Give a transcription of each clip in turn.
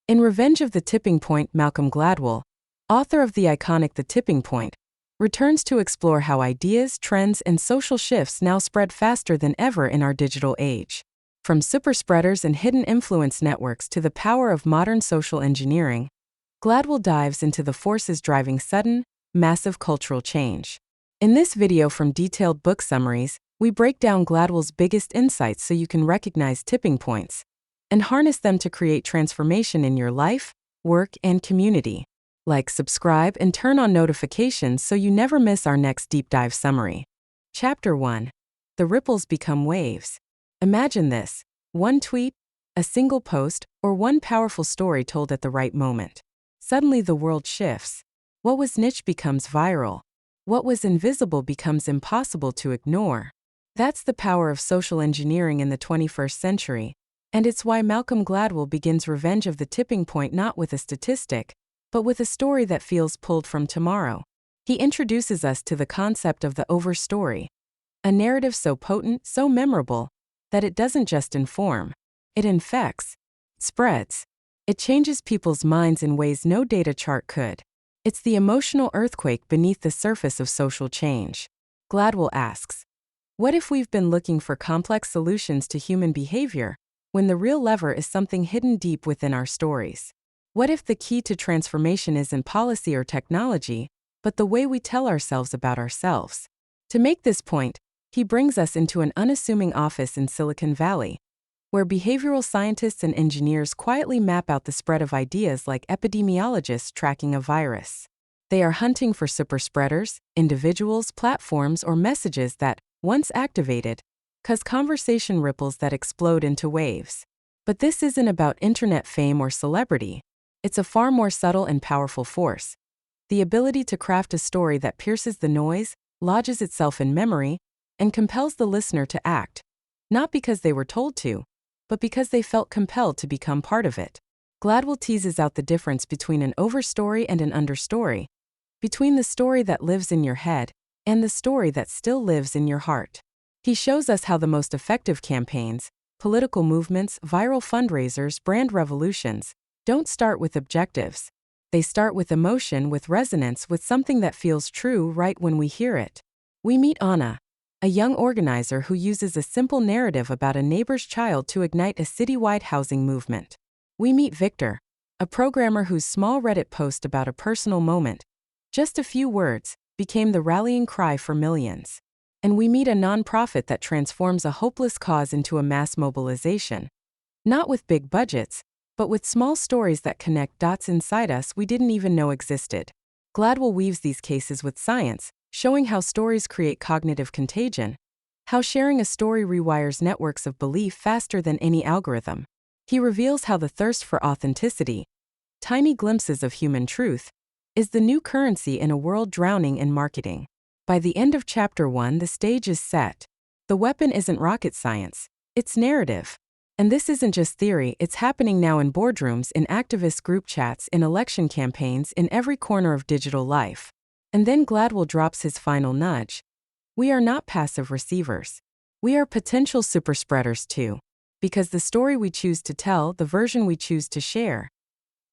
In Revenge of the Tipping Point, Malcolm Gladwell, author of the iconic The Tipping Point, returns to explore how ideas, trends, and social shifts now spread faster than ever in our digital age. From superspreaders and hidden influence networks to the power of modern social engineering, Gladwell dives into the forces driving sudden, massive cultural change. In this video from Detailed Book Summaries, we break down Gladwell's biggest insights so you can recognize tipping points and harness them to create transformation in your life, work, and community. Like, subscribe, and turn on notifications so you never miss our next deep dive summary. Chapter 1. The Ripples Become Waves. Imagine this: one tweet, a single post, or one powerful story told at the right moment. Suddenly the world shifts. What was niche becomes viral. What was invisible becomes impossible to ignore. That's the power of social engineering in the 21st century. And it's why Malcolm Gladwell begins Revenge of the Tipping Point not with a statistic, but with a story that feels pulled from tomorrow. He introduces us to the concept of the overstory, a narrative so potent, so memorable, that it doesn't just inform, it infects, spreads. It changes people's minds in ways no data chart could. It's the emotional earthquake beneath the surface of social change. Gladwell asks, what if we've been looking for complex solutions to human behavior, when the real lever is something hidden deep within our stories? What if the key to transformation isn't policy or technology, but the way we tell ourselves about ourselves? To make this point, he brings us into an unassuming office in Silicon Valley, where behavioral scientists and engineers quietly map out the spread of ideas like epidemiologists tracking a virus. They are hunting for superspreaders, individuals, platforms, or messages that, once activated, cause conversation ripples that explode into waves. But this isn't about internet fame or celebrity. It's a far more subtle and powerful force: the ability to craft a story that pierces the noise, lodges itself in memory, and compels the listener to act, not because they were told to, but because they felt compelled to become part of it. Gladwell teases out the difference between an overstory and an understory, between the story that lives in your head and the story that still lives in your heart. He shows us how the most effective campaigns, political movements, viral fundraisers, brand revolutions, don't start with objectives. They start with emotion, with resonance, with something that feels true right when we hear it. We meet Anna, a young organizer who uses a simple narrative about a neighbor's child to ignite a citywide housing movement. We meet Victor, a programmer whose small Reddit post about a personal moment, just a few words, became the rallying cry for millions. And we meet a nonprofit that transforms a hopeless cause into a mass mobilization. Not with big budgets, but with small stories that connect dots inside us we didn't even know existed. Gladwell weaves these cases with science, showing how stories create cognitive contagion, how sharing a story rewires networks of belief faster than any algorithm. He reveals how the thirst for authenticity, tiny glimpses of human truth, is the new currency in a world drowning in marketing. By the end of Chapter 1, the stage is set. The weapon isn't rocket science, it's narrative. And this isn't just theory, it's happening now in boardrooms, in activist group chats, in election campaigns, in every corner of digital life. And then Gladwell drops his final nudge. We are not passive receivers. We are potential superspreaders too. Because the story we choose to tell, the version we choose to share,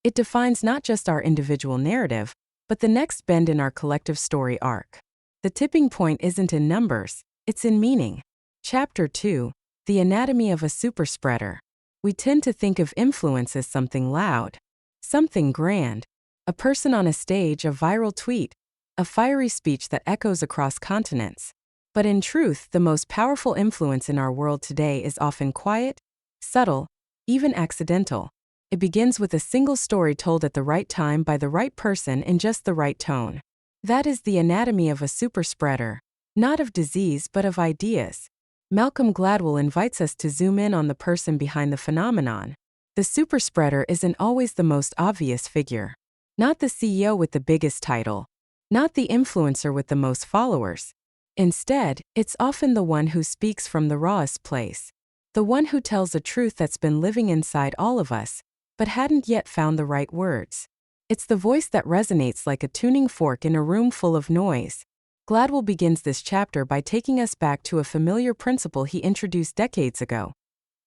it defines not just our individual narrative, but the next bend in our collective story arc. The tipping point isn't in numbers, it's in meaning. Chapter 2. The Anatomy of a Superspreader. We tend to think of influence as something loud, something grand, a person on a stage, a viral tweet, a fiery speech that echoes across continents. But in truth, the most powerful influence in our world today is often quiet, subtle, even accidental. It begins with a single story told at the right time by the right person in just the right tone. That is the anatomy of a superspreader, not of disease but of ideas. Malcolm Gladwell invites us to zoom in on the person behind the phenomenon. The superspreader isn't always the most obvious figure. Not the CEO with the biggest title. Not the influencer with the most followers. Instead, it's often the one who speaks from the rawest place. The one who tells a truth that's been living inside all of us, but hadn't yet found the right words. It's the voice that resonates like a tuning fork in a room full of noise. Gladwell begins this chapter by taking us back to a familiar principle he introduced decades ago.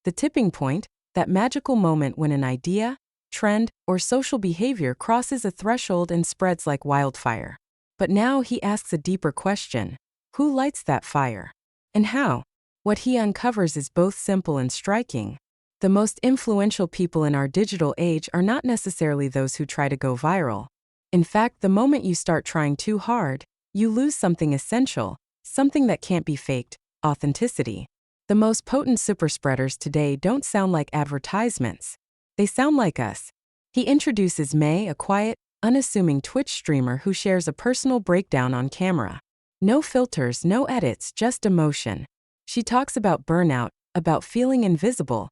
The tipping point, that magical moment when an idea, trend, or social behavior crosses a threshold and spreads like wildfire. But now he asks a deeper question. Who lights that fire? And how? What he uncovers is both simple and striking. The most influential people in our digital age are not necessarily those who try to go viral. In fact, the moment you start trying too hard, you lose something essential, something that can't be faked: authenticity. The most potent superspreaders today don't sound like advertisements. They sound like us. He introduces May, a quiet, unassuming Twitch streamer who shares a personal breakdown on camera. No filters, no edits, just emotion. She talks about burnout, about feeling invisible,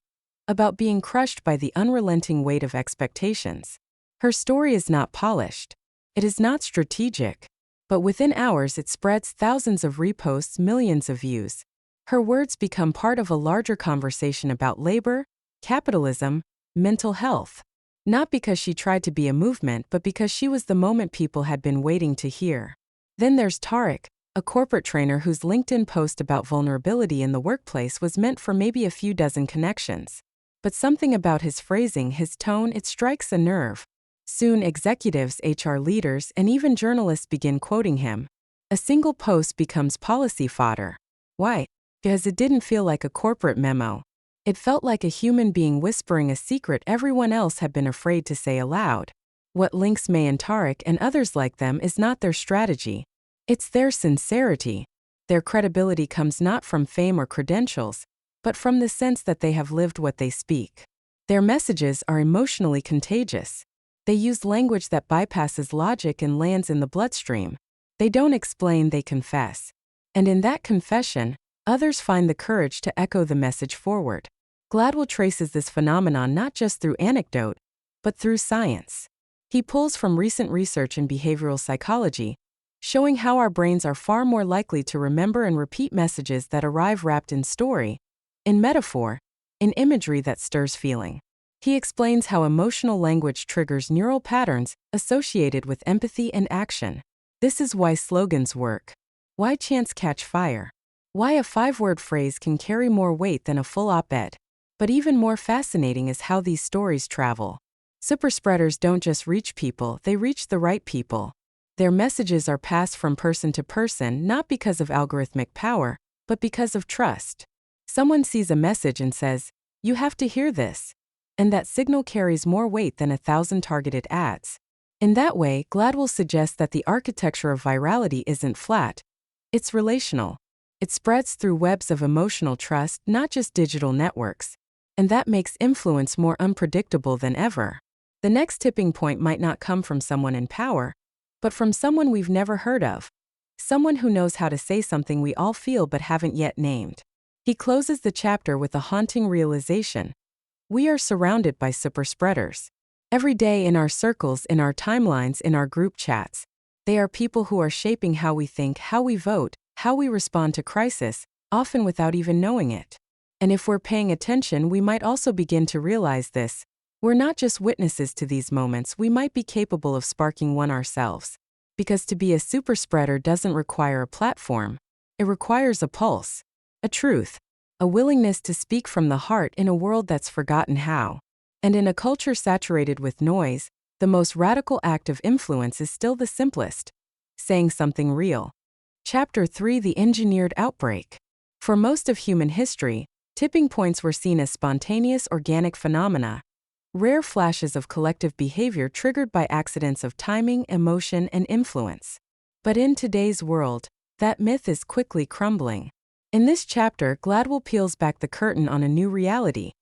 about being crushed by the unrelenting weight of expectations. Her story is not polished. It is not strategic. But within hours it spreads thousands of reposts, millions of views. Her words become part of a larger conversation about labor, capitalism, mental health. Not because she tried to be a movement, but because she was the moment people had been waiting to hear. Then there's Tariq, a corporate trainer whose LinkedIn post about vulnerability in the workplace was meant for maybe a few dozen connections. But something about his phrasing, his tone, it strikes a nerve. Soon executives, HR leaders, and even journalists begin quoting him. A single post becomes policy fodder. Why? Because it didn't feel like a corporate memo. It felt like a human being whispering a secret everyone else had been afraid to say aloud. What links May and Tariq and others like them is not their strategy. It's their sincerity. Their credibility comes not from fame or credentials, but from the sense that they have lived what they speak. Their messages are emotionally contagious. They use language that bypasses logic and lands in the bloodstream. They don't explain, they confess. And in that confession, others find the courage to echo the message forward. Gladwell traces this phenomenon not just through anecdote, but through science. He pulls from recent research in behavioral psychology, showing how our brains are far more likely to remember and repeat messages that arrive wrapped in story, in metaphor, in imagery that stirs feeling. He explains how emotional language triggers neural patterns associated with empathy and action. This is why slogans work. Why chants catch fire. Why a 5-word phrase can carry more weight than a full op-ed. But even more fascinating is how these stories travel. Superspreaders don't just reach people, they reach the right people. Their messages are passed from person to person not because of algorithmic power, but because of trust. Someone sees a message and says, "You have to hear this." And that signal carries more weight than 1,000 targeted ads. In that way, Gladwell suggests that the architecture of virality isn't flat. It's relational. It spreads through webs of emotional trust, not just digital networks. And that makes influence more unpredictable than ever. The next tipping point might not come from someone in power, but from someone we've never heard of. Someone who knows how to say something we all feel but haven't yet named. He closes the chapter with a haunting realization. We are surrounded by superspreaders. Every day in our circles, in our timelines, in our group chats. They are people who are shaping how we think, how we vote, how we respond to crisis, often without even knowing it. And if we're paying attention, we might also begin to realize this. We're not just witnesses to these moments, we might be capable of sparking one ourselves. Because to be a superspreader doesn't require a platform. It requires a pulse, a truth, a willingness to speak from the heart in a world that's forgotten how. And in a culture saturated with noise, the most radical act of influence is still the simplest: saying something real. Chapter 3: The Engineered Outbreak. For most of human history, tipping points were seen as spontaneous organic phenomena, rare flashes of collective behavior triggered by accidents of timing, emotion, and influence. But in today's world, that myth is quickly crumbling. In this chapter, Gladwell peels back the curtain on a new reality.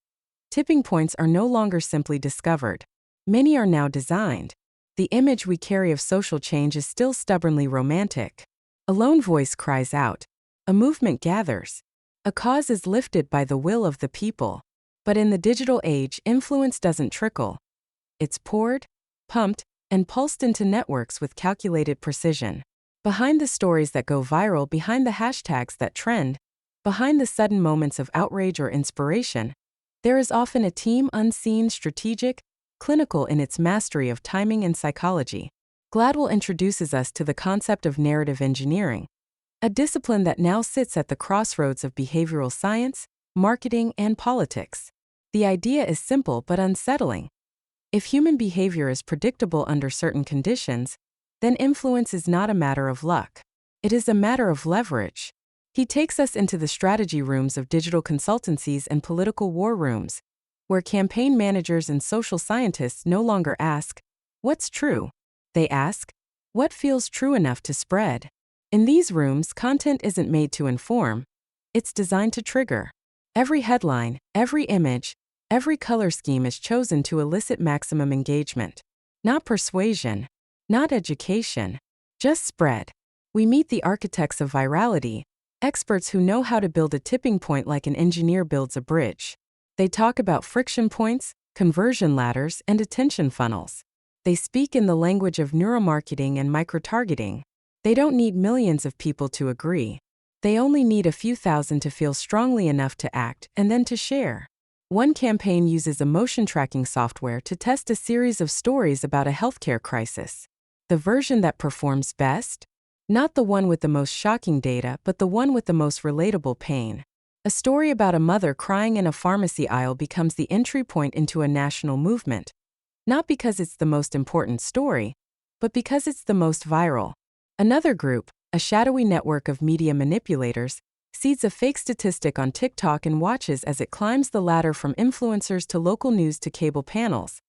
Tipping points are no longer simply discovered. Many are now designed. The image we carry of social change is still stubbornly romantic. A lone voice cries out. A movement gathers. A cause is lifted by the will of the people. But in the digital age, influence doesn't trickle. It's poured, pumped, and pulsed into networks with calculated precision. Behind the stories that go viral, behind the hashtags that trend, behind the sudden moments of outrage or inspiration, there is often a team unseen, strategic, clinical in its mastery of timing and psychology. Gladwell introduces us to the concept of narrative engineering, a discipline that now sits at the crossroads of behavioral science, marketing, and politics. The idea is simple but unsettling. If human behavior is predictable under certain conditions, then influence is not a matter of luck. It is a matter of leverage. He takes us into the strategy rooms of digital consultancies and political war rooms, where campaign managers and social scientists no longer ask, "What's true?" They ask, "What feels true enough to spread?" In these rooms, content isn't made to inform, it's designed to trigger. Every headline, every image, every color scheme is chosen to elicit maximum engagement. Not persuasion, not education, just spread. We meet the architects of virality, experts who know how to build a tipping point like an engineer builds a bridge. They talk about friction points, conversion ladders, and attention funnels. They speak in the language of neuromarketing and microtargeting. They don't need millions of people to agree. They only need a few thousand to feel strongly enough to act and then to share. One campaign uses emotion tracking software to test a series of stories about a healthcare crisis. The version that performs best? Not the one with the most shocking data, but the one with the most relatable pain. A story about a mother crying in a pharmacy aisle becomes the entry point into a national movement. Not because it's the most important story, but because it's the most viral. Another group, a shadowy network of media manipulators, seeds a fake statistic on TikTok and watches as it climbs the ladder from influencers to local news to cable panels,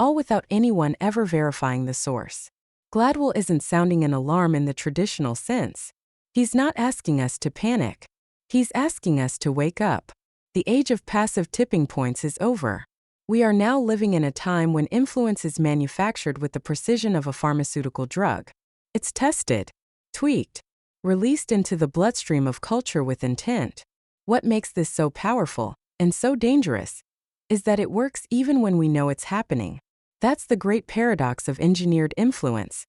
all without anyone ever verifying the source. Gladwell isn't sounding an alarm in the traditional sense. He's not asking us to panic. He's asking us to wake up. The age of passive tipping points is over. We are now living in a time when influence is manufactured with the precision of a pharmaceutical drug. It's tested, tweaked, released into the bloodstream of culture with intent. What makes this so powerful, and so dangerous, is that it works even when we know it's happening. That's the great paradox of engineered influence.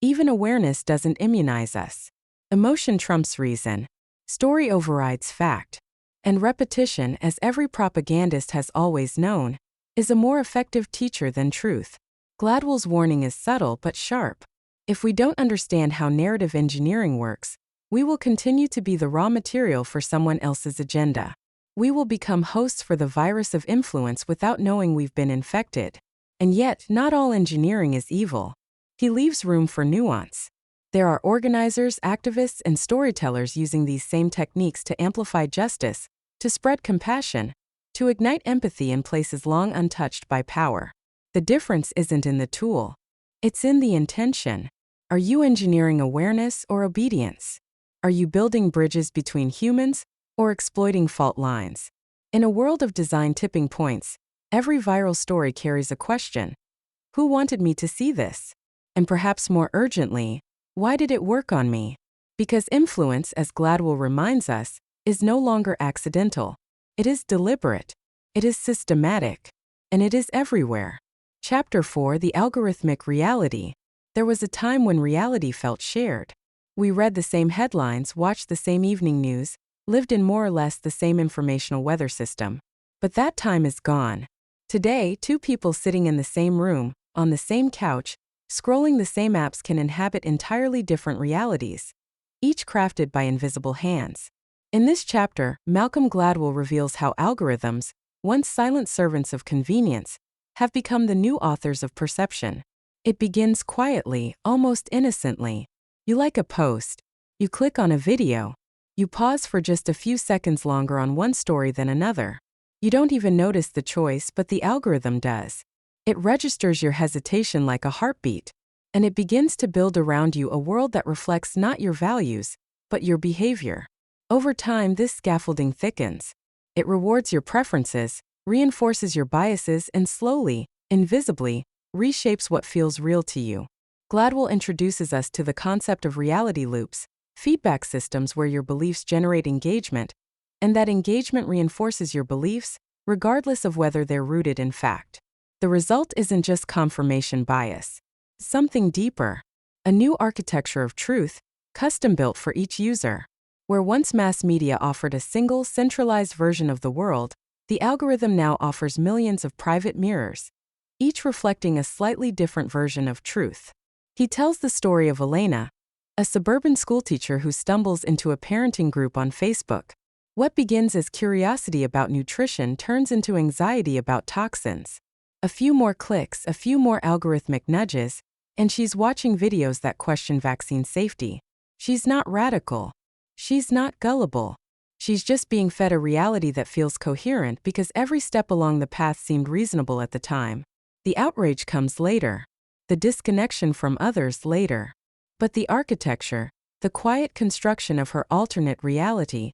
Even awareness doesn't immunize us. Emotion trumps reason. Story overrides fact. And repetition, as every propagandist has always known, is a more effective teacher than truth. Gladwell's warning is subtle but sharp. If we don't understand how narrative engineering works, we will continue to be the raw material for someone else's agenda. We will become hosts for the virus of influence without knowing we've been infected. And yet, not all engineering is evil. He leaves room for nuance. There are organizers, activists, and storytellers using these same techniques to amplify justice, to spread compassion, to ignite empathy in places long untouched by power. The difference isn't in the tool. It's in the intention. Are you engineering awareness or obedience? Are you building bridges between humans or exploiting fault lines? In a world of design tipping points, every viral story carries a question. Who wanted me to see this? And perhaps more urgently, why did it work on me? Because influence, as Gladwell reminds us, is no longer accidental. It is deliberate. It is systematic. And it is everywhere. Chapter 4: The Algorithmic Reality. There was a time when reality felt shared. We read the same headlines, watched the same evening news, lived in more or less the same informational weather system. But that time is gone. Today, two people sitting in the same room, on the same couch, scrolling the same apps can inhabit entirely different realities, each crafted by invisible hands. In this chapter, Malcolm Gladwell reveals how algorithms, once silent servants of convenience, have become the new authors of perception. It begins quietly, almost innocently. You like a post. You click on a video. You pause for just a few seconds longer on one story than another. You don't even notice the choice, but the algorithm does. It registers your hesitation like a heartbeat, and it begins to build around you a world that reflects not your values, but your behavior. Over time, this scaffolding thickens. It rewards your preferences, reinforces your biases, and slowly, invisibly, reshapes what feels real to you. Gladwell introduces us to the concept of reality loops, feedback systems where your beliefs generate engagement, and that engagement reinforces your beliefs, regardless of whether they're rooted in fact. The result isn't just confirmation bias. Something deeper. A new architecture of truth, custom-built for each user. Where once mass media offered a single, centralized version of the world, the algorithm now offers millions of private mirrors, each reflecting a slightly different version of truth. He tells the story of Elena, a suburban schoolteacher who stumbles into a parenting group on Facebook. What begins as curiosity about nutrition turns into anxiety about toxins. A few more clicks, a few more algorithmic nudges, and she's watching videos that question vaccine safety. She's not radical. She's not gullible. She's just being fed a reality that feels coherent because every step along the path seemed reasonable at the time. The outrage comes later. The disconnection from others later. But the architecture, the quiet construction of her alternate reality,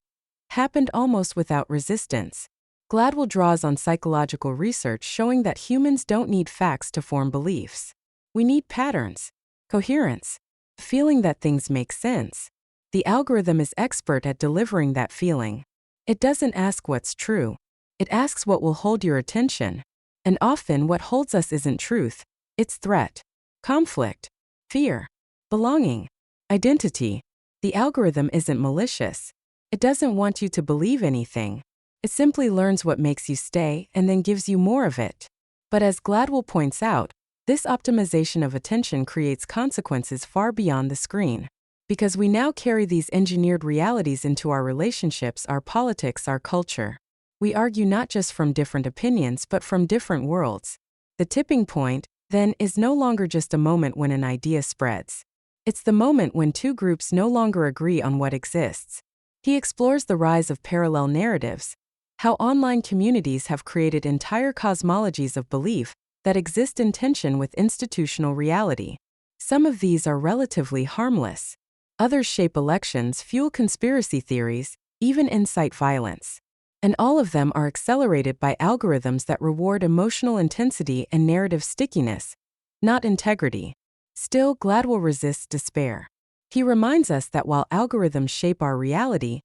happened almost without resistance. Gladwell draws on psychological research showing that humans don't need facts to form beliefs. We need patterns, coherence, feeling that things make sense. The algorithm is expert at delivering that feeling. It doesn't ask what's true. It asks what will hold your attention. And often what holds us isn't truth, it's threat, conflict, fear, belonging, identity. The algorithm isn't malicious. It doesn't want you to believe anything. It simply learns what makes you stay and then gives you more of it. But as Gladwell points out, this optimization of attention creates consequences far beyond the screen. Because we now carry these engineered realities into our relationships, our politics, our culture. We argue not just from different opinions but from different worlds. The tipping point, then, is no longer just a moment when an idea spreads. It's the moment when two groups no longer agree on what exists. He explores the rise of parallel narratives, how online communities have created entire cosmologies of belief that exist in tension with institutional reality. Some of these are relatively harmless. Others shape elections, fuel conspiracy theories, even incite violence. And all of them are accelerated by algorithms that reward emotional intensity and narrative stickiness, not integrity. Still, Gladwell resists despair. He reminds us that while algorithms shape our reality,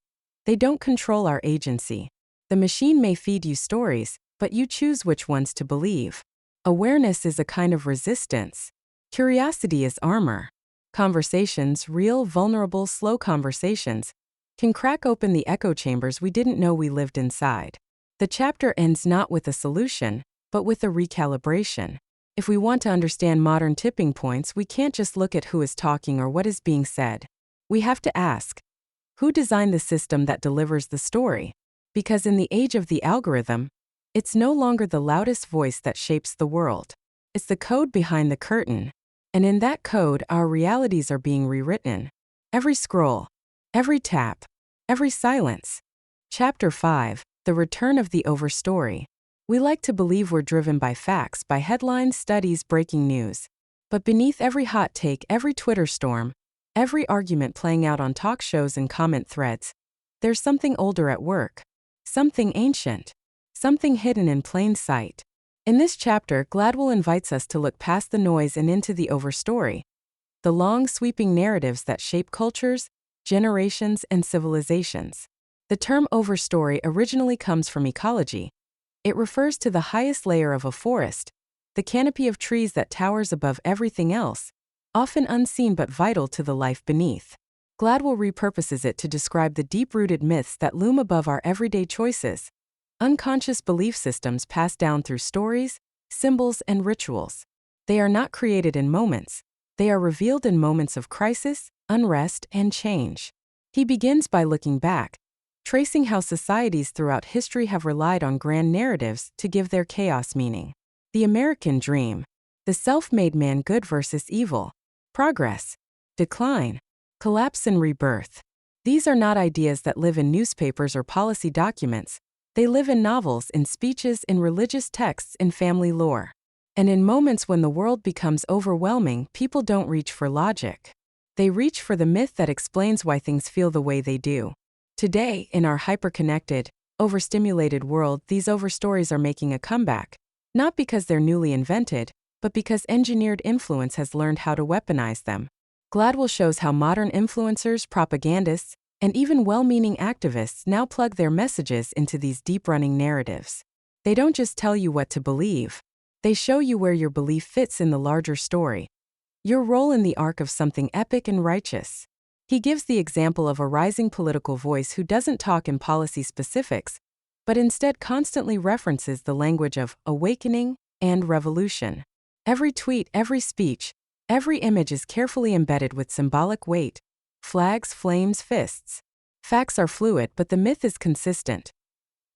they don't control our agency. The machine may feed you stories, but you choose which ones to believe. Awareness is a kind of resistance. Curiosity is armor. Conversations, real, vulnerable, slow conversations, can crack open the echo chambers we didn't know we lived inside. The chapter ends not with a solution, but with a recalibration. If we want to understand modern tipping points, we can't just look at who is talking or what is being said. We have to ask, who designed the system that delivers the story? Because in the age of the algorithm, it's no longer the loudest voice that shapes the world. It's the code behind the curtain. And in that code, our realities are being rewritten. Every scroll, every tap, every silence. Chapter 5, The Return of the Overstory. We like to believe we're driven by facts, by headlines, studies, breaking news. But beneath every hot take, every Twitter storm, every argument playing out on talk shows and comment threads, there's something older at work. Something ancient. Something hidden in plain sight. In this chapter, Gladwell invites us to look past the noise and into the overstory, the long, sweeping narratives that shape cultures, generations, and civilizations. The term overstory originally comes from ecology. It refers to the highest layer of a forest, the canopy of trees that towers above everything else, often unseen but vital to the life beneath. Gladwell repurposes it to describe the deep-rooted myths that loom above our everyday choices, unconscious belief systems passed down through stories, symbols, and rituals. They are not created in moments. They are revealed in moments of crisis, unrest, and change. He begins by looking back, tracing how societies throughout history have relied on grand narratives to give their chaos meaning. The American dream, the self-made man, good versus evil, progress, decline, collapse and rebirth. These are not ideas that live in newspapers or policy documents. They live in novels, in speeches, in religious texts, in family lore. And in moments when the world becomes overwhelming, people don't reach for logic. They reach for the myth that explains why things feel the way they do. Today, in our hyper-connected, overstimulated world, these overstories are making a comeback. Not because they're newly invented, but because engineered influence has learned how to weaponize them. Gladwell shows how modern influencers, propagandists, and even well-meaning activists now plug their messages into these deep-running narratives. They don't just tell you what to believe. They show you where your belief fits in the larger story. Your role in the arc of something epic and righteous. He gives the example of a rising political voice who doesn't talk in policy specifics, but instead constantly references the language of awakening and revolution. Every tweet, every speech, every image is carefully embedded with symbolic weight. Flags, flames, fists. Facts are fluid, but the myth is consistent.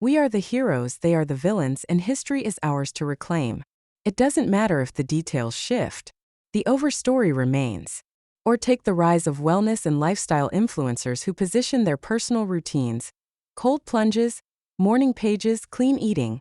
We are the heroes, they are the villains, and history is ours to reclaim. It doesn't matter if the details shift, the overstory remains. Or take the rise of wellness and lifestyle influencers who position their personal routines, cold plunges, morning pages, clean eating,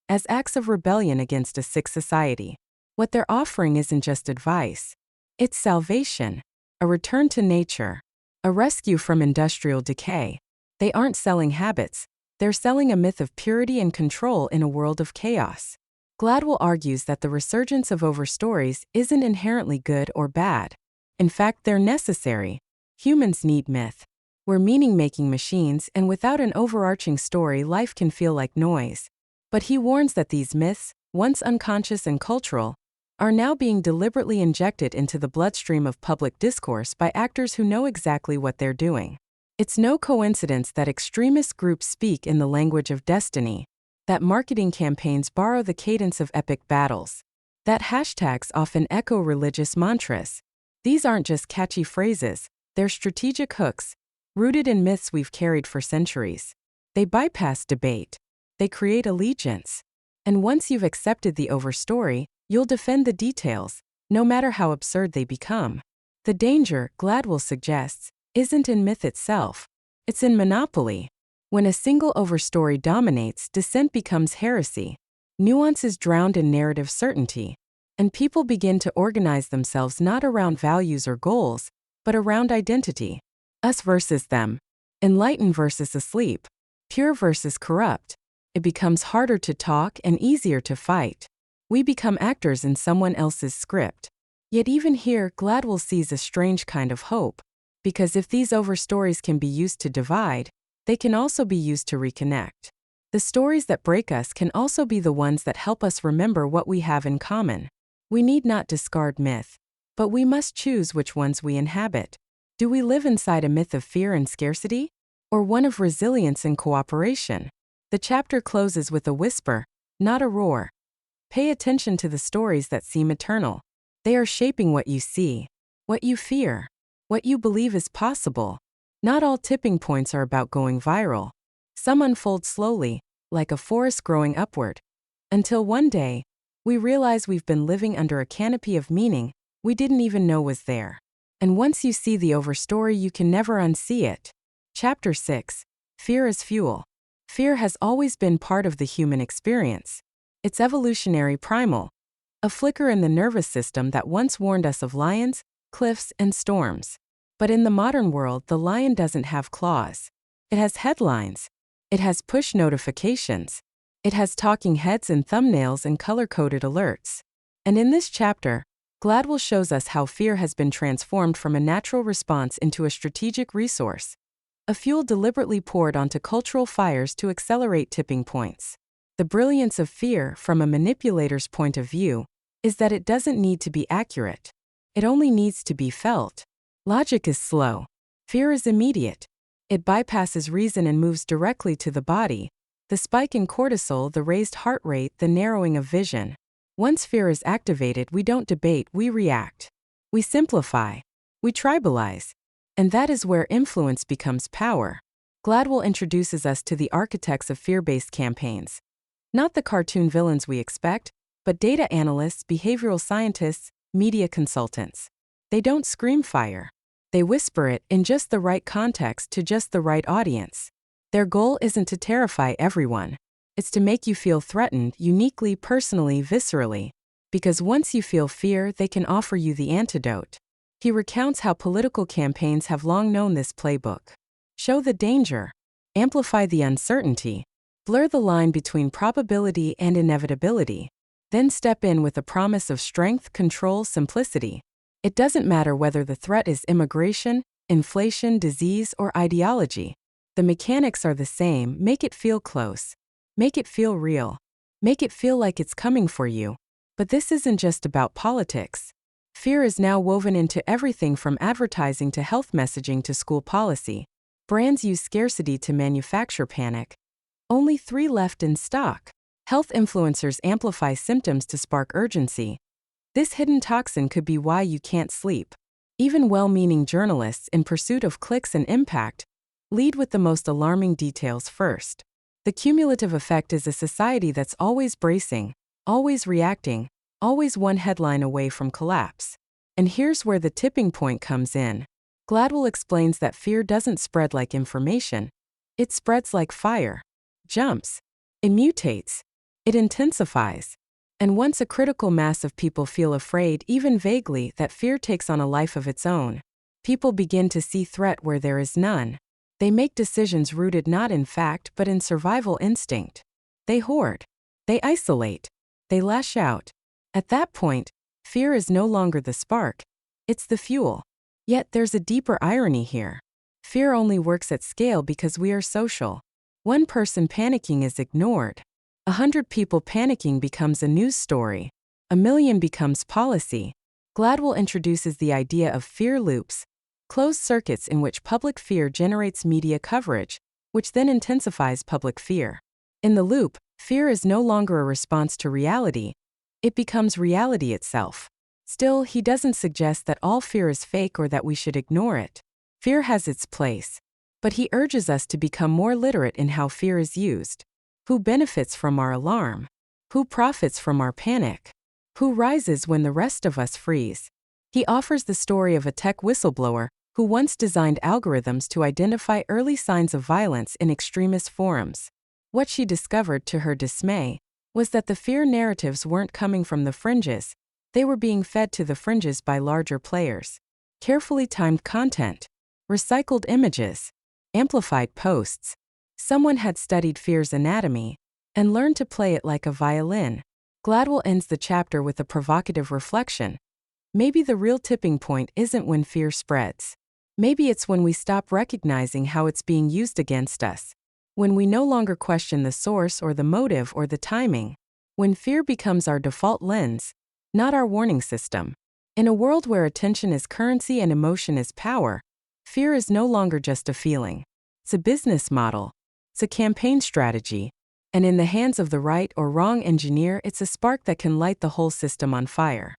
as acts of rebellion against a sick society. What they're offering isn't just advice. It's salvation, a return to nature, a rescue from industrial decay. They aren't selling habits, they're selling a myth of purity and control in a world of chaos. Gladwell argues that the resurgence of overstories isn't inherently good or bad. In fact, they're necessary. Humans need myth. We're meaning-making machines, and without an overarching story, life can feel like noise. But he warns that these myths, once unconscious and cultural, are now being deliberately injected into the bloodstream of public discourse by actors who know exactly what they're doing. It's no coincidence that extremist groups speak in the language of destiny, that marketing campaigns borrow the cadence of epic battles, that hashtags often echo religious mantras. These aren't just catchy phrases, they're strategic hooks, rooted in myths we've carried for centuries. They bypass debate. They create allegiance. And once you've accepted the overstory, you'll defend the details, no matter how absurd they become. The danger, Gladwell suggests, isn't in myth itself. It's in monopoly. When a single overstory dominates, dissent becomes heresy. Nuance is drowned in narrative certainty. And people begin to organize themselves not around values or goals, but around identity. Us versus them. Enlightened versus asleep. Pure versus corrupt. It becomes harder to talk and easier to fight. We become actors in someone else's script. Yet even here, Gladwell sees a strange kind of hope. Because if these overstories can be used to divide, they can also be used to reconnect. The stories that break us can also be the ones that help us remember what we have in common. We need not discard myth, but we must choose which ones we inhabit. Do we live inside a myth of fear and scarcity, or one of resilience and cooperation? The chapter closes with a whisper, not a roar. Pay attention to the stories that seem eternal. They are shaping what you see, what you fear, what you believe is possible. Not all tipping points are about going viral. Some unfold slowly, like a forest growing upward, until one day, we realize we've been living under a canopy of meaning we didn't even know was there. And once you see the overstory, you can never unsee it. Chapter 6. Fear as Fuel. Fear has always been part of the human experience. It's evolutionary primal, a flicker in the nervous system that once warned us of lions, cliffs, and storms. But in the modern world, the lion doesn't have claws. It has headlines. It has push notifications. It has talking heads and thumbnails and color-coded alerts. And in this chapter, Gladwell shows us how fear has been transformed from a natural response into a strategic resource, a fuel deliberately poured onto cultural fires to accelerate tipping points. The brilliance of fear, from a manipulator's point of view, is that it doesn't need to be accurate. It only needs to be felt. Logic is slow. Fear is immediate. It bypasses reason and moves directly to the body. The spike in cortisol, the raised heart rate, the narrowing of vision. Once fear is activated, we don't debate, we react. We simplify. We tribalize. And that is where influence becomes power. Gladwell introduces us to the architects of fear-based campaigns. Not the cartoon villains we expect, but data analysts, behavioral scientists, media consultants. They don't scream fire. They whisper it in just the right context to just the right audience. Their goal isn't to terrify everyone. It's to make you feel threatened, uniquely, personally, viscerally. Because once you feel fear, they can offer you the antidote. He recounts how political campaigns have long known this playbook. Show the danger. Amplify the uncertainty. Blur the line between probability and inevitability. Then step in with a promise of strength, control, simplicity. It doesn't matter whether the threat is immigration, inflation, disease, or ideology. The mechanics are the same. Make it feel close. Make it feel real. Make it feel like it's coming for you. But this isn't just about politics. Fear is now woven into everything from advertising to health messaging to school policy. Brands use scarcity to manufacture panic. Only 3 left in stock. Health influencers amplify symptoms to spark urgency. This hidden toxin could be why you can't sleep. Even well-meaning journalists, in pursuit of clicks and impact, lead with the most alarming details first. The cumulative effect is a society that's always bracing, always reacting, always one headline away from collapse. And here's where the tipping point comes in. Gladwell explains that fear doesn't spread like information. It spreads like fire. Jumps. It mutates. It intensifies. And once a critical mass of people feel afraid, even vaguely, that fear takes on a life of its own. People begin to see threat where there is none. They make decisions rooted not in fact but in survival instinct. They hoard. They isolate. They lash out. At that point, fear is no longer the spark. It's the fuel. Yet there's a deeper irony here. Fear only works at scale because we are social. One person panicking is ignored. 100 people panicking becomes a news story. 1,000,000 becomes policy. Gladwell introduces the idea of fear loops, closed circuits in which public fear generates media coverage, which then intensifies public fear. In the loop, fear is no longer a response to reality. It becomes reality itself. Still, he doesn't suggest that all fear is fake or that we should ignore it. Fear has its place. But he urges us to become more literate in how fear is used. Who benefits from our alarm? Who profits from our panic? Who rises when the rest of us freeze? He offers the story of a tech whistleblower who once designed algorithms to identify early signs of violence in extremist forums. What she discovered, to her dismay, was that the fear narratives weren't coming from the fringes. They were being fed to the fringes by larger players. Carefully timed content, recycled images, amplified posts. Someone had studied fear's anatomy and learned to play it like a violin. Gladwell ends the chapter with a provocative reflection. Maybe the real tipping point isn't when fear spreads. Maybe it's when we stop recognizing how it's being used against us. When we no longer question the source or the motive or the timing. When fear becomes our default lens, not our warning system. In a world where attention is currency and emotion is power, fear is no longer just a feeling. It's a business model. It's a campaign strategy. And in the hands of the right or wrong engineer, it's a spark that can light the whole system on fire.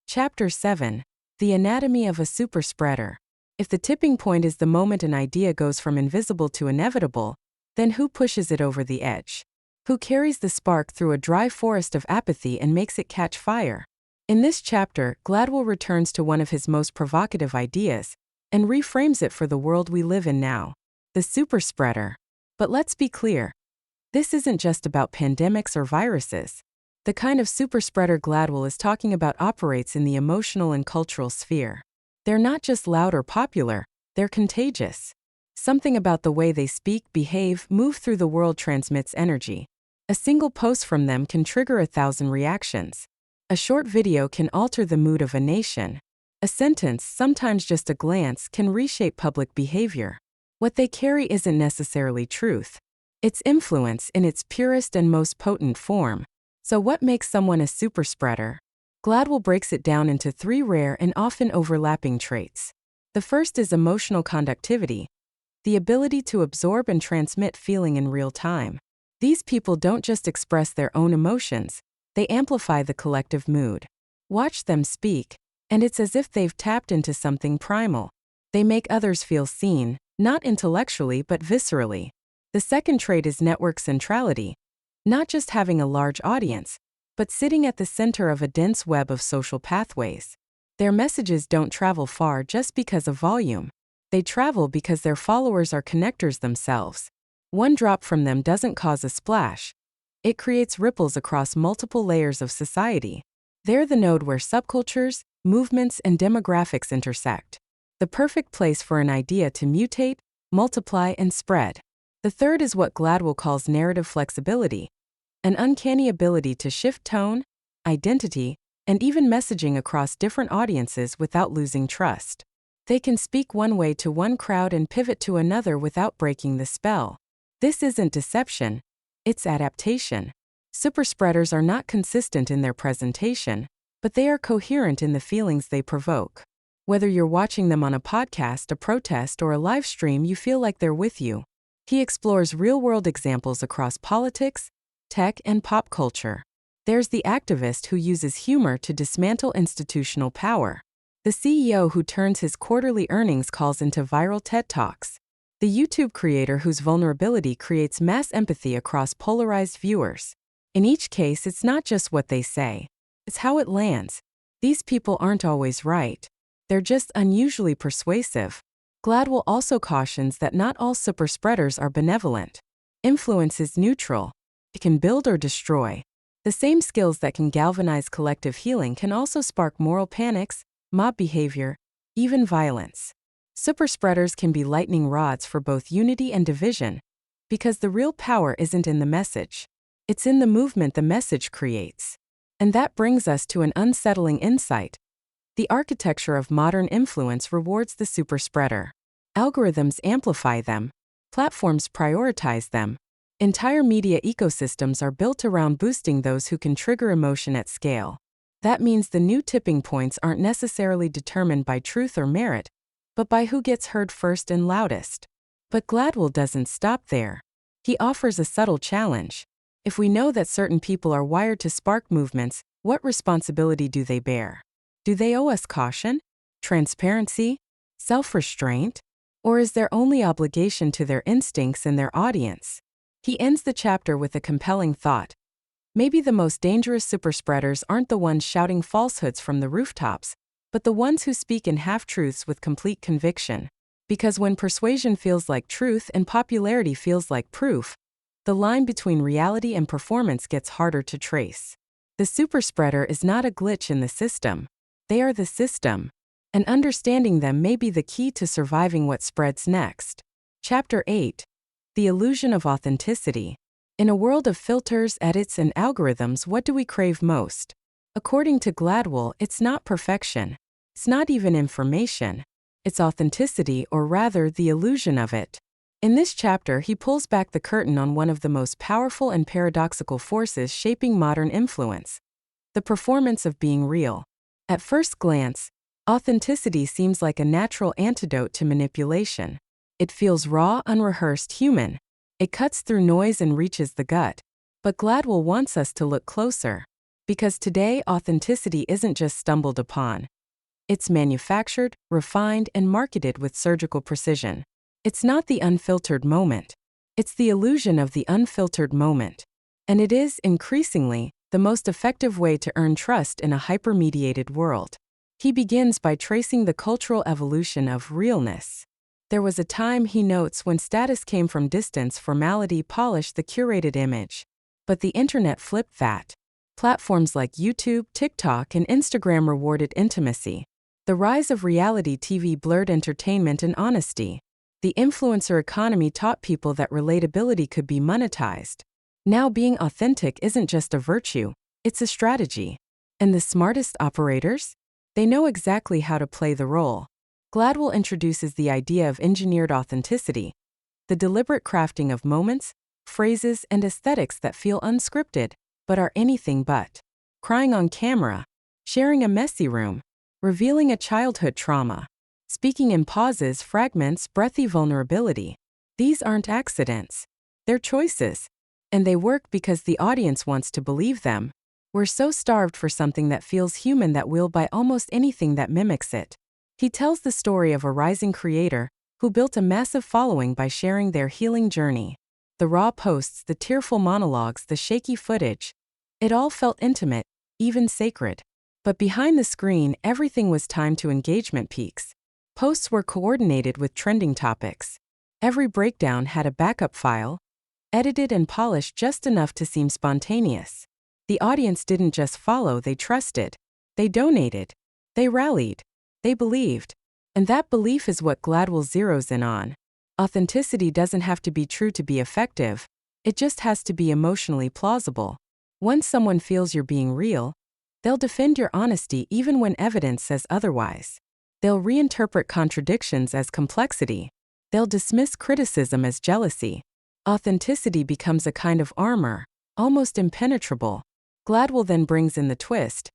Chapter 7. The Anatomy of a Superspreader. If the tipping point is the moment an idea goes from invisible to inevitable, then who pushes it over the edge? Who carries the spark through a dry forest of apathy and makes it catch fire? In this chapter, Gladwell returns to one of his most provocative ideas and reframes it for the world we live in now. The superspreader. But let's be clear. This isn't just about pandemics or viruses. The kind of superspreader Gladwell is talking about operates in the emotional and cultural sphere. They're not just loud or popular, they're contagious. Something about the way they speak, behave, move through the world transmits energy. A single post from them can trigger 1,000 reactions. A short video can alter the mood of a nation. A sentence, sometimes just a glance, can reshape public behavior. What they carry isn't necessarily truth. It's influence in its purest and most potent form. So what makes someone a superspreader? Gladwell breaks it down into 3 rare and often overlapping traits. The first is emotional conductivity, the ability to absorb and transmit feeling in real time. These people don't just express their own emotions, they amplify the collective mood. Watch them speak, and it's as if they've tapped into something primal. They make others feel seen, not intellectually but viscerally. The second trait is network centrality, not just having a large audience, but sitting at the center of a dense web of social pathways. Their messages don't travel far just because of volume. They travel because their followers are connectors themselves. One drop from them doesn't cause a splash. It creates ripples across multiple layers of society. They're the node where subcultures, movements, and demographics intersect. The perfect place for an idea to mutate, multiply, and spread. The third is what Gladwell calls narrative flexibility, an uncanny ability to shift tone, identity, and even messaging across different audiences without losing trust. They can speak one way to one crowd and pivot to another without breaking the spell. This isn't deception, it's adaptation. Superspreaders are not consistent in their presentation, but they are coherent in the feelings they provoke. Whether you're watching them on a podcast, a protest, or a live stream, you feel like they're with you. He explores real-world examples across politics, tech, and pop culture. There's the activist who uses humor to dismantle institutional power. The CEO who turns his quarterly earnings calls into viral TED Talks. The YouTube creator whose vulnerability creates mass empathy across polarized viewers. In each case, it's not just what they say. It's how it lands. These people aren't always right. They're just unusually persuasive. Gladwell also cautions that not all superspreaders are benevolent. Influence is neutral. It can build or destroy. The same skills that can galvanize collective healing can also spark moral panics, mob behavior, even violence. Superspreaders can be lightning rods for both unity and division, because the real power isn't in the message. It's in the movement the message creates. And that brings us to an unsettling insight. The architecture of modern influence rewards the superspreader. Algorithms amplify them. Platforms prioritize them. Entire media ecosystems are built around boosting those who can trigger emotion at scale. That means the new tipping points aren't necessarily determined by truth or merit, but by who gets heard first and loudest. But Gladwell doesn't stop there. He offers a subtle challenge. If we know that certain people are wired to spark movements, what responsibility do they bear? Do they owe us caution, transparency, self-restraint? Or is their only obligation to their instincts and their audience? He ends the chapter with a compelling thought. Maybe the most dangerous superspreaders aren't the ones shouting falsehoods from the rooftops, but the ones who speak in half-truths with complete conviction. Because when persuasion feels like truth and popularity feels like proof, the line between reality and performance gets harder to trace. The superspreader is not a glitch in the system. They are the system. And understanding them may be the key to surviving what spreads next. Chapter 8. The Illusion of Authenticity. In a world of filters, edits, and algorithms, what do we crave most? According to Gladwell, it's not perfection. It's not even information. It's authenticity, or rather, the illusion of it. In this chapter, he pulls back the curtain on one of the most powerful and paradoxical forces shaping modern influence: the performance of being real. At first glance, authenticity seems like a natural antidote to manipulation. It feels raw, unrehearsed, human. It cuts through noise and reaches the gut. But Gladwell wants us to look closer. Because today, authenticity isn't just stumbled upon. It's manufactured, refined, and marketed with surgical precision. It's not the unfiltered moment. It's the illusion of the unfiltered moment. And it is, increasingly, the most effective way to earn trust in a hyper-mediated world. He begins by tracing the cultural evolution of realness. There was a time, he notes, when status came from distance, formality polished the curated image. But the internet flipped that. Platforms like YouTube, TikTok, and Instagram rewarded intimacy. The rise of reality TV blurred entertainment and honesty. The influencer economy taught people that relatability could be monetized. Now being authentic isn't just a virtue, it's a strategy. And the smartest operators? They know exactly how to play the role. Gladwell introduces the idea of engineered authenticity, the deliberate crafting of moments, phrases, and aesthetics that feel unscripted, but are anything but. Crying on camera, sharing a messy room, revealing a childhood trauma, speaking in pauses, fragments, breathy vulnerability. These aren't accidents. They're choices. And they work because the audience wants to believe them. We're so starved for something that feels human that we'll buy almost anything that mimics it. He tells the story of a rising creator who built a massive following by sharing their healing journey. The raw posts, the tearful monologues, the shaky footage. It all felt intimate, even sacred. But behind the screen, everything was timed to engagement peaks. Posts were coordinated with trending topics. Every breakdown had a backup file, edited and polished just enough to seem spontaneous. The audience didn't just follow, they trusted. They donated. They rallied. They believed. And that belief is what Gladwell zeroes in on. Authenticity doesn't have to be true to be effective. It just has to be emotionally plausible. Once someone feels you're being real, they'll defend your honesty even when evidence says otherwise. They'll reinterpret contradictions as complexity. They'll dismiss criticism as jealousy. Authenticity becomes a kind of armor, almost impenetrable. Gladwell then brings in the twist.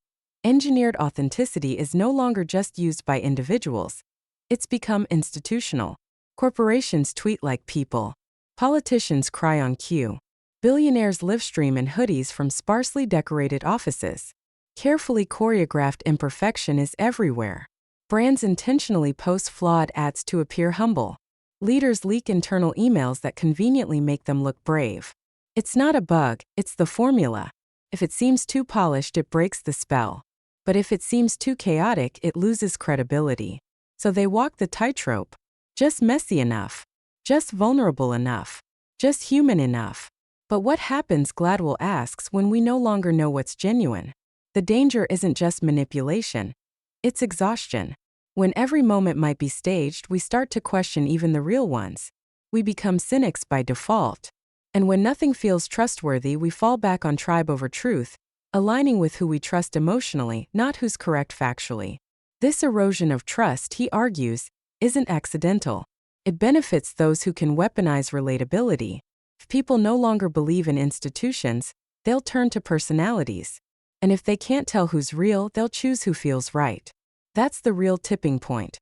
Engineered authenticity is no longer just used by individuals. It's become institutional. Corporations tweet like people. Politicians cry on cue. Billionaires livestream in hoodies from sparsely decorated offices. Carefully choreographed imperfection is everywhere. Brands intentionally post flawed ads to appear humble. Leaders leak internal emails that conveniently make them look brave. It's not a bug, it's the formula. If it seems too polished, it breaks the spell. But if it seems too chaotic, it loses credibility. So they walk the tightrope. Just messy enough. Just vulnerable enough. Just human enough. But what happens, Gladwell asks, when we no longer know what's genuine? The danger isn't just manipulation. It's exhaustion. When every moment might be staged, we start to question even the real ones. We become cynics by default. And when nothing feels trustworthy, we fall back on tribe over truth, aligning with who we trust emotionally, not who's correct factually. This erosion of trust, he argues, isn't accidental. It benefits those who can weaponize relatability. If people no longer believe in institutions, they'll turn to personalities. And if they can't tell who's real, they'll choose who feels right. That's the real tipping point.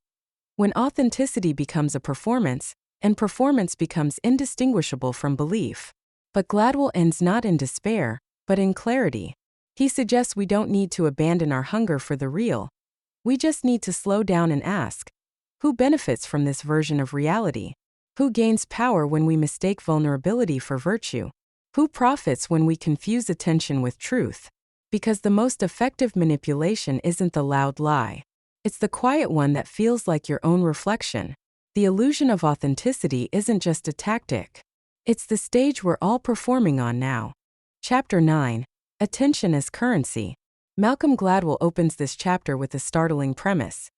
When authenticity becomes a performance, and performance becomes indistinguishable from belief. But Gladwell ends not in despair, but in clarity. He suggests we don't need to abandon our hunger for the real. We just need to slow down and ask, who benefits from this version of reality? Who gains power when we mistake vulnerability for virtue? Who profits when we confuse attention with truth? Because the most effective manipulation isn't the loud lie. It's the quiet one that feels like your own reflection. The illusion of authenticity isn't just a tactic. It's the stage we're all performing on now. Chapter 9. Attention as Currency. Malcolm Gladwell opens this chapter with a startling premise.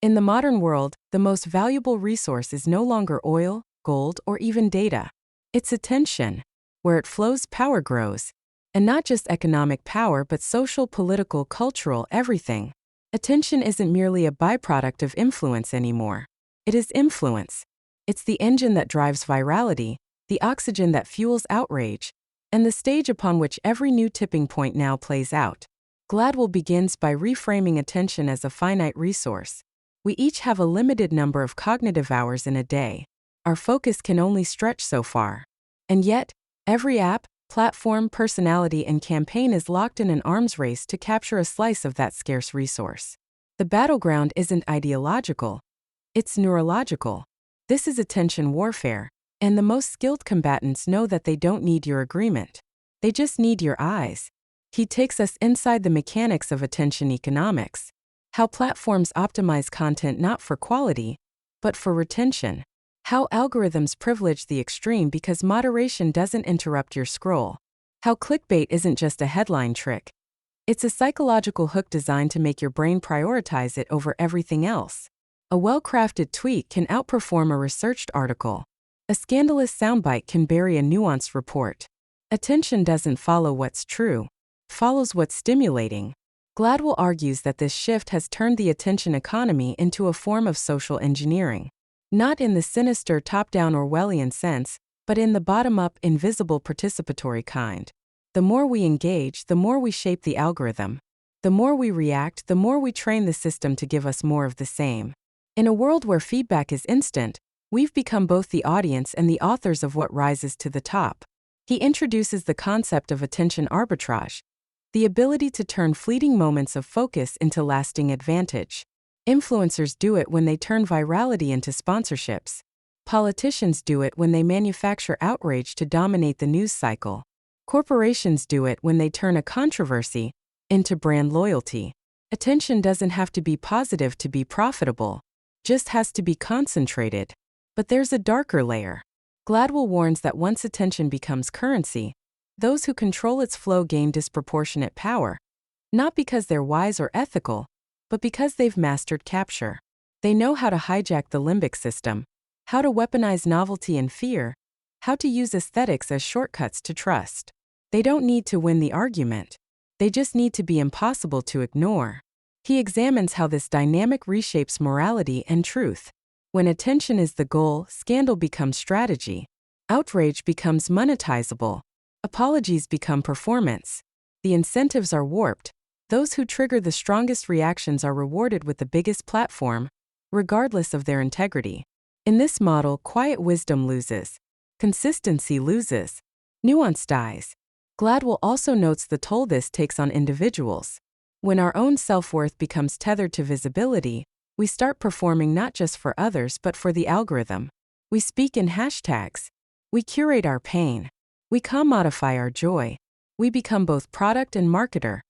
In the modern world, the most valuable resource is no longer oil, gold, or even data. It's attention. Where it flows, power grows. And not just economic power, but social, political, cultural, everything. Attention isn't merely a byproduct of influence anymore. It is influence. It's the engine that drives virality, the oxygen that fuels outrage, and the stage upon which every new tipping point now plays out. Gladwell begins by reframing attention as a finite resource. We each have a limited number of cognitive hours in a day. Our focus can only stretch so far. And yet, every app, platform, personality, and campaign is locked in an arms race to capture a slice of that scarce resource. The battleground isn't ideological. It's neurological. This is attention warfare, and the most skilled combatants know that they don't need your agreement. They just need your eyes. He takes us inside the mechanics of attention economics. How platforms optimize content not for quality, but for retention. How algorithms privilege the extreme because moderation doesn't interrupt your scroll. How clickbait isn't just a headline trick. It's a psychological hook designed to make your brain prioritize it over everything else. A well-crafted tweet can outperform a researched article. A scandalous soundbite can bury a nuanced report. Attention doesn't follow what's true. It follows what's stimulating. Gladwell argues that this shift has turned the attention economy into a form of social engineering. Not in the sinister top-down Orwellian sense, but in the bottom-up, invisible participatory kind. The more we engage, the more we shape the algorithm. The more we react, the more we train the system to give us more of the same. In a world where feedback is instant, we've become both the audience and the authors of what rises to the top. He introduces the concept of attention arbitrage, the ability to turn fleeting moments of focus into lasting advantage. Influencers do it when they turn virality into sponsorships. Politicians do it when they manufacture outrage to dominate the news cycle. Corporations do it when they turn a controversy into brand loyalty. Attention doesn't have to be positive to be profitable, just has to be concentrated. But there's a darker layer. Gladwell warns that once attention becomes currency, those who control its flow gain disproportionate power, not because they're wise or ethical, but because they've mastered capture. They know how to hijack the limbic system, how to weaponize novelty and fear, how to use aesthetics as shortcuts to trust. They don't need to win the argument. They just need to be impossible to ignore. He examines how this dynamic reshapes morality and truth. When attention is the goal, scandal becomes strategy. Outrage becomes monetizable. Apologies become performance. The incentives are warped. Those who trigger the strongest reactions are rewarded with the biggest platform, regardless of their integrity. In this model, quiet wisdom loses. Consistency loses. Nuance dies. Gladwell also notes the toll this takes on individuals. When our own self-worth becomes tethered to visibility, we start performing not just for others but for the algorithm. We speak in hashtags. We curate our pain. We commodify our joy. We become both product and marketer,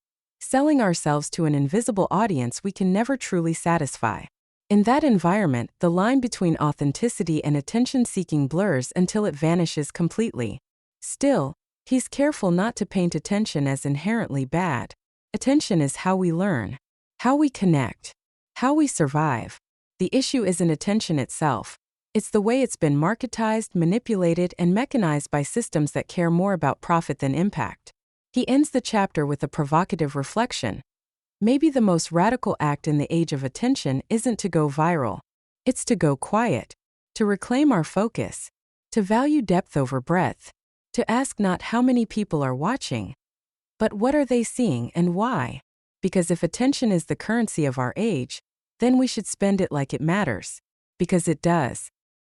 selling ourselves to an invisible audience we can never truly satisfy. In that environment, the line between authenticity and attention-seeking blurs until it vanishes completely. Still, he's careful not to paint attention as inherently bad. Attention is how we learn, how we connect, how we survive. The issue isn't attention itself. It's the way it's been marketized, manipulated, and mechanized by systems that care more about profit than impact. He ends the chapter with a provocative reflection. Maybe the most radical act in the age of attention isn't to go viral. It's to go quiet, to reclaim our focus, to value depth over breadth, to ask not how many people are watching, but what are they seeing and why? Because if attention is the currency of our age, then we should spend it like it matters. Because it does.